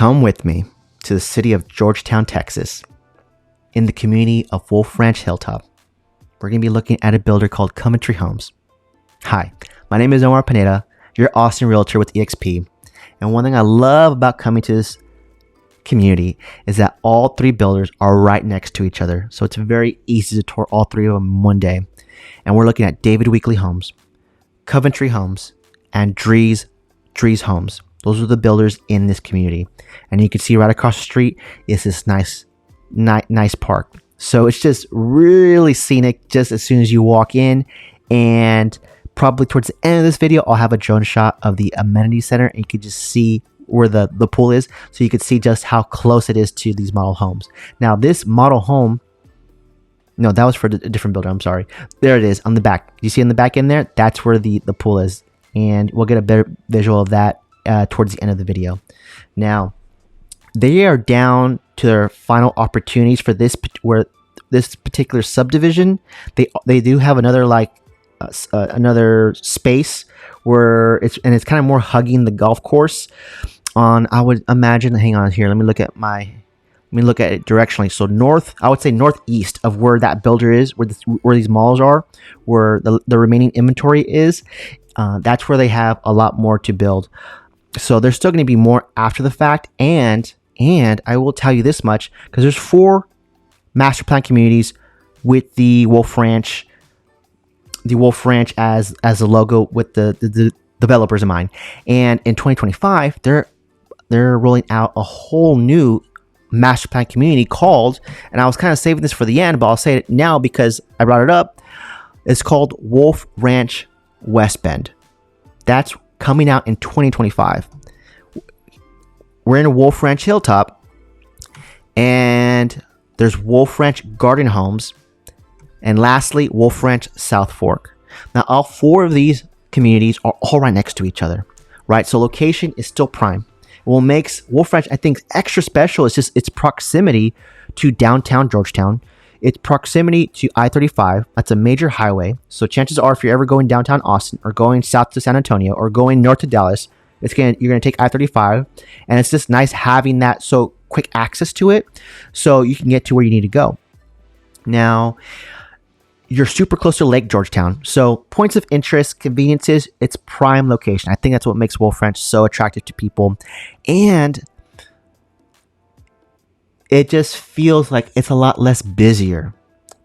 Come with me to the city of Georgetown, Texas, in the community of Wolf Ranch Hilltop. We're going to be looking at a builder called Coventry Homes. Hi, my name is Omar Pineda, your Austin realtor with eXp. And one thing I love about coming to this community is that all three builders are right next to each other. So it's very easy to tour all three of them in one day. And we're looking at David Weekley Homes, Coventry Homes, and Drees Homes. Those are the builders in this community. And you can see right across the street is this nice park. So it's just really scenic just as soon as you walk in. And probably towards the end of this video, I'll have a drone shot of the amenity center. And you can just see where the pool is. So you can see just how close it is to these model homes. Now this model home, no, that was for a different builder. I'm sorry. There it is on the back. You see in the back in there? That's where the pool is. And we'll get a better visual of that towards the end of the video. Now, they are down to their final opportunities for this particular subdivision. They do have another another space where it's kind of more hugging the golf course. I would imagine. Hang on here. Let me look at it directionally. So north, I would say northeast of where that builder is, where these malls are, where the remaining inventory is. That's where they have a lot more to build. So there's still going to be more after the fact. And I will tell you this much, because there's 4 master plan communities with the Wolf Ranch as a logo with the developers in mind. And in 2025, they're rolling out a whole new master plan community called, and I was kind of saving this for the end, but I'll say it now because I brought it up. It's called Wolf Ranch West Bend. That's coming out in 2025. We're in Wolf Ranch Hilltop, and there's Wolf Ranch Garden Homes, and lastly, Wolf Ranch South Fork. Now, all 4 of these communities are all right next to each other, right? So location is still prime. What makes Wolf Ranch, I think, extra special is just its proximity to downtown Georgetown. Its proximity to I-35. That's a major highway. So chances are, if you're ever going downtown Austin or going south to San Antonio or going north to Dallas, you're going to take I-35. And it's just nice having that so quick access to it so you can get to where you need to go. Now, you're super close to Lake Georgetown. So points of interest, conveniences, it's prime location. I think that's what makes Wolf Ranch so attractive to people. And it just feels like it's a lot less busier.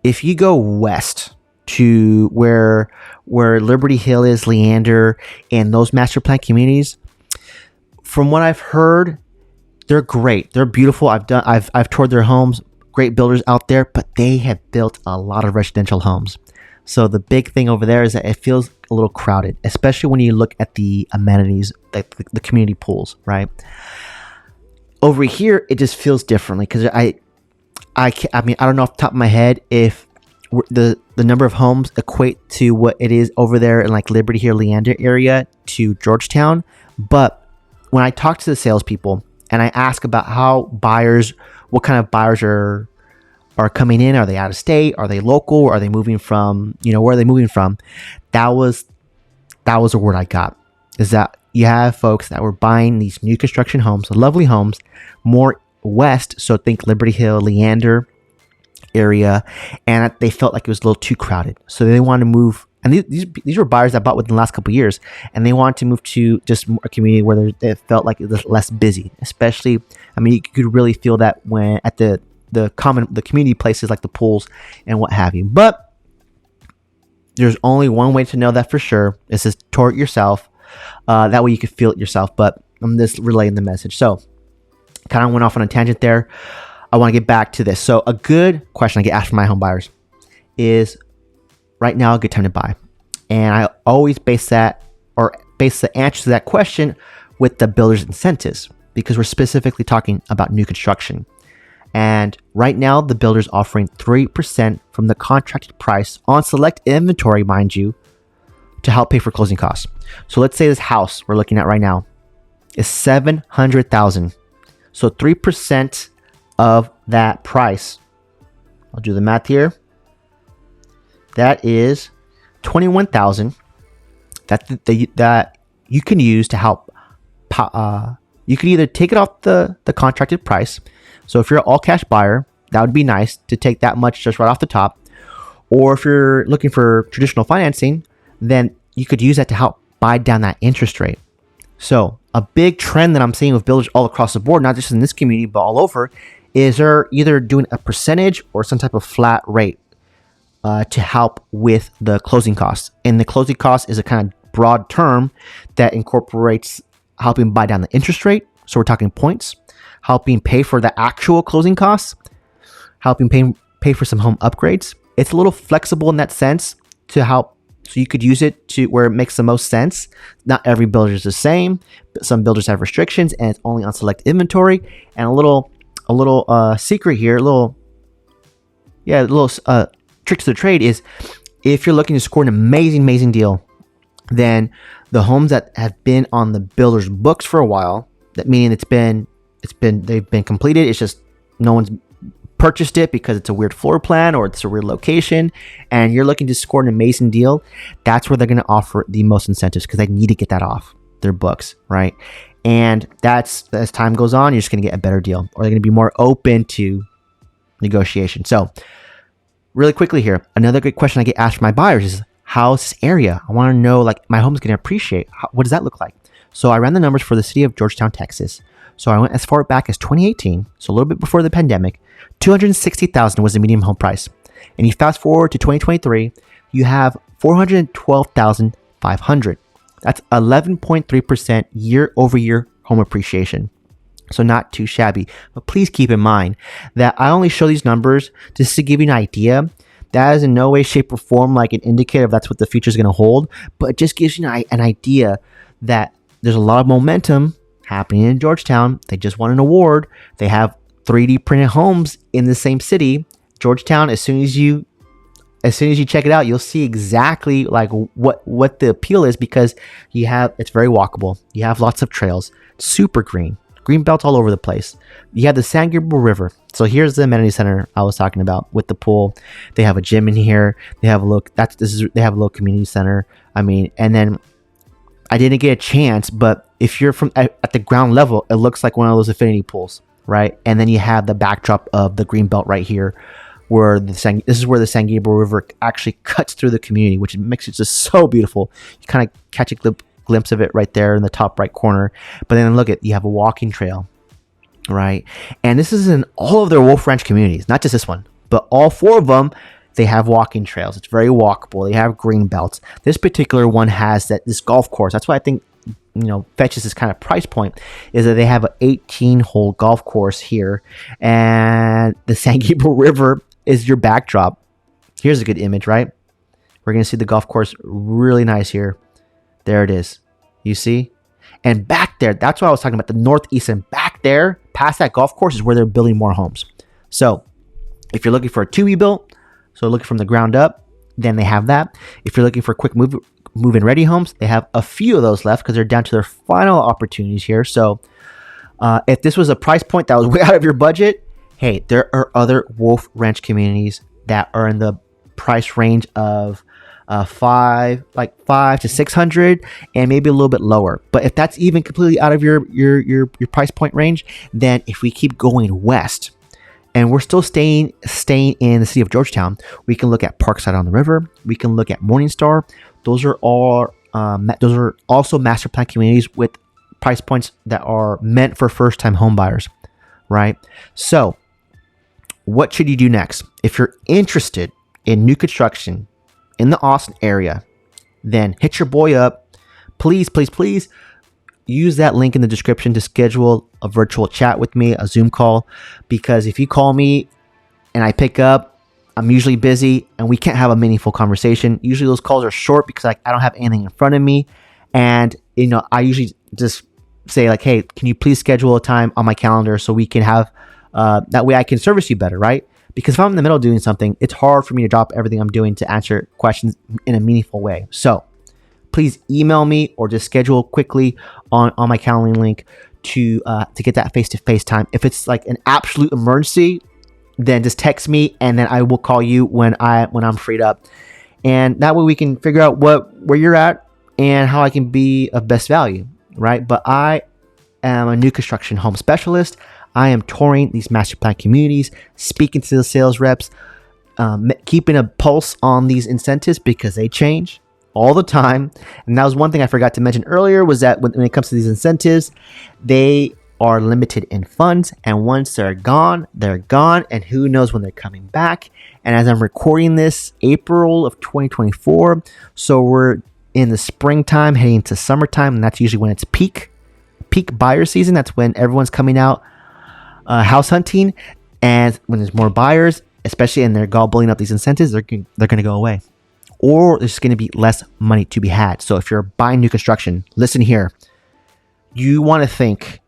If you go west to where Liberty Hill is, Leander, and those master plan communities, from what I've heard, they're great. They're beautiful. I've toured their homes. Great builders out there, but they have built a lot of residential homes. So the big thing over there is that it feels a little crowded, especially when you look at the amenities, like the community pools, right? Over here, it just feels differently because I don't know off the top of my head if the number of homes equate to what it is over there in like Liberty Hill, Leander area to Georgetown. But when I talk to the salespeople and I ask about what kind of buyers are coming in, are they out of state? Are they local? Are they moving from, where are they moving from? That was a word I got, is that you have folks that were buying these new construction homes, lovely homes, more west. So think Liberty Hill, Leander area. And they felt like it was a little too crowded. So they wanted to move. And these were buyers that bought within the last couple of years. And they wanted to move to just a community where it felt like it was less busy. Especially, you could really feel that when at the community places like the pools and what have you. But there's only one way to know that for sure. It's just tour it yourself. That way you can feel it yourself. But I'm just relaying the message. So kind of went off on a tangent there. I want to get back to this. So a good question I get asked from my home buyers is, right now a good time to buy? And I always base the answer to that question with the builder's incentives, because we're specifically talking about new construction. And right now the builder's offering 3% from the contracted price on select inventory, mind you, to help pay for closing costs. So let's say this house we're looking at right now is $700,000. So 3% of that price, I'll do the math here. That is $21,000 that you can use to help You could either take it off the contracted price. So if you're an all cash buyer, that would be nice to take that much just right off the top. Or if you're looking for traditional financing, then you could use that to help buy down that interest rate. So a big trend that I'm seeing with builders all across the board, not just in this community, but all over, is they're either doing a percentage or some type of flat rate to help with the closing costs. And the closing cost is a kind of broad term that incorporates helping buy down the interest rate. So we're talking points, helping pay for the actual closing costs, helping pay for some home upgrades. It's a little flexible in that sense to help. So you could use it to where it makes the most sense. Not every builder is the same. Some builders have restrictions and it's only on select inventory. And a little secret here, a little trick to the trade is if you're looking to score an amazing deal, then the homes that have been on the builder's books for a while, that meaning they've been completed. It's just no one's purchased it because it's a weird floor plan or it's a weird location, and you're looking to score an amazing deal. That's where they're going to offer the most incentives because they need to get that off their books, right? And that's, as time goes on, you're just going to get a better deal, or they're going to be more open to negotiation. So really quickly here, another good question I get asked from my buyers is, how's this area? I want to know, like, my home's going to appreciate. What does that look like? So I ran the numbers for the city of Georgetown, Texas. So I went as far back as 2018, so a little bit before the pandemic. $260,000 was the median home price. And you fast forward to 2023, you have $412,500. That's 11.3% year-over-year home appreciation. So not too shabby. But please keep in mind that I only show these numbers just to give you an idea. That is in no way, shape, or form like an indicator of that's what the future is going to hold. But it just gives you an idea that there's a lot of momentum happening in Georgetown. They just won an award. They have 3D printed homes in the same city. Georgetown, as soon as you check it out, you'll see exactly like what the appeal is, because it's very walkable. You have lots of trails, super green belts all over the place. You have the San Gabriel River. So here's the amenity center I was talking about with the pool. They have a gym in here. They have a little community center. I mean, and then I didn't get a chance, but if you're at the ground level, it looks like one of those infinity pools, right? And then you have the backdrop of the green belt right here, where this is where the San Gabriel River actually cuts through the community, which makes it just so beautiful. You kind of catch a glimpse of it right there in the top right corner. But then look you have a walking trail, right? And this is in all of their Wolf Ranch communities, not just this one, but all four of them. They have walking trails. It's very walkable. They have green belts. This particular one has this golf course. That's why I think, fetches this kind of price point, is that they have an 18-hole golf course here, and the San Gabriel River is your backdrop. Here's a good image, right? We're going to see the golf course really nice here. There it is. You see? And back there, that's what I was talking about, the northeast, and back there, past that golf course, is where they're building more homes. So if you're looking for a to-be built, so looking from the ground up, then they have that. If you're looking for quick move-in ready homes, they have a few of those left because they're down to their final opportunities here. So if this was a price point that was way out of your budget, hey, there are other Wolf Ranch communities that are in the price range of $5 to $600, and maybe a little bit lower. But if that's even completely out of your price point range, then if we keep going west, and we're still staying in the city of Georgetown, we can look at Parkside on the River. We can look at Morningstar. Those are also master plan communities with price points that are meant for first-time home buyers, right? So what should you do next? If you're interested in new construction in the Austin area, then hit your boy up. Please use that link in the description to schedule a virtual chat with me, a Zoom call, because if you call me and I pick up, I'm usually busy and we can't have a meaningful conversation. Usually those calls are short because I don't have anything in front of me. And, I usually just say hey, can you please schedule a time on my calendar so we can have, that way I can service you better, right? Because if I'm in the middle of doing something, it's hard for me to drop everything I'm doing to answer questions in a meaningful way. So please email me or just schedule quickly on my calendar link to get that face-to-face time. If it's like an absolute emergency, then just text me and then I will call you when I'm freed up. And that way we can figure out where you're at and how I can be of best value, right? But I am a new construction home specialist. I am touring these master plan communities, speaking to the sales reps, keeping a pulse on these incentives because they change all the time. And that was one thing I forgot to mention earlier, was that when it comes to these incentives, they are limited in funds, and once they're gone, and who knows when they're coming back. And as I'm recording this, April of 2024, so we're in the springtime heading into summertime, and that's usually when it's peak buyer season. That's when everyone's coming out house hunting, and when there's more buyers, especially, and they're gobbling up these incentives, they're going to go away, or there's going to be less money to be had. So if you're buying new construction, listen here. You want to think,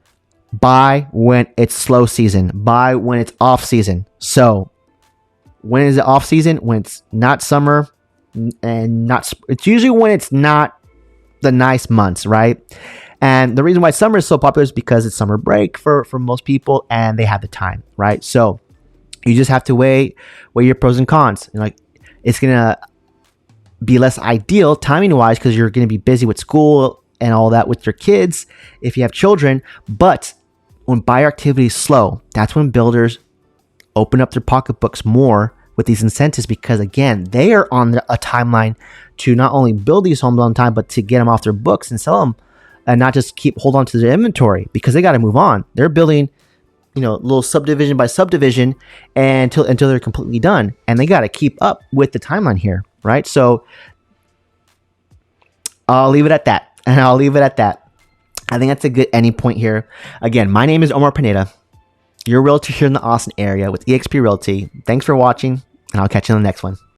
buy when it's slow season, buy when it's off season. So when is it off season? When it's not summer and it's usually when it's not the nice months, right? And the reason why summer is so popular is because it's summer break for most people, and they have the time, right? So you just have to weigh your pros and cons. Like, it's gonna be less ideal timing wise because you're gonna be busy with school and all that with your kids if you have children. But when buyer activity is slow, that's when builders open up their pocketbooks more with these incentives, because again, they are on a timeline to not only build these homes on time, but to get them off their books and sell them, and not just hold on to their inventory, because they got to move on. They're building, little subdivision by subdivision until they're completely done, and they got to keep up with the timeline here, right? So I'll leave it at that. I think that's a good ending point here. Again, my name is Omar Pineda, your realtor here in the Austin area with eXp Realty. Thanks for watching, and I'll catch you in the next one.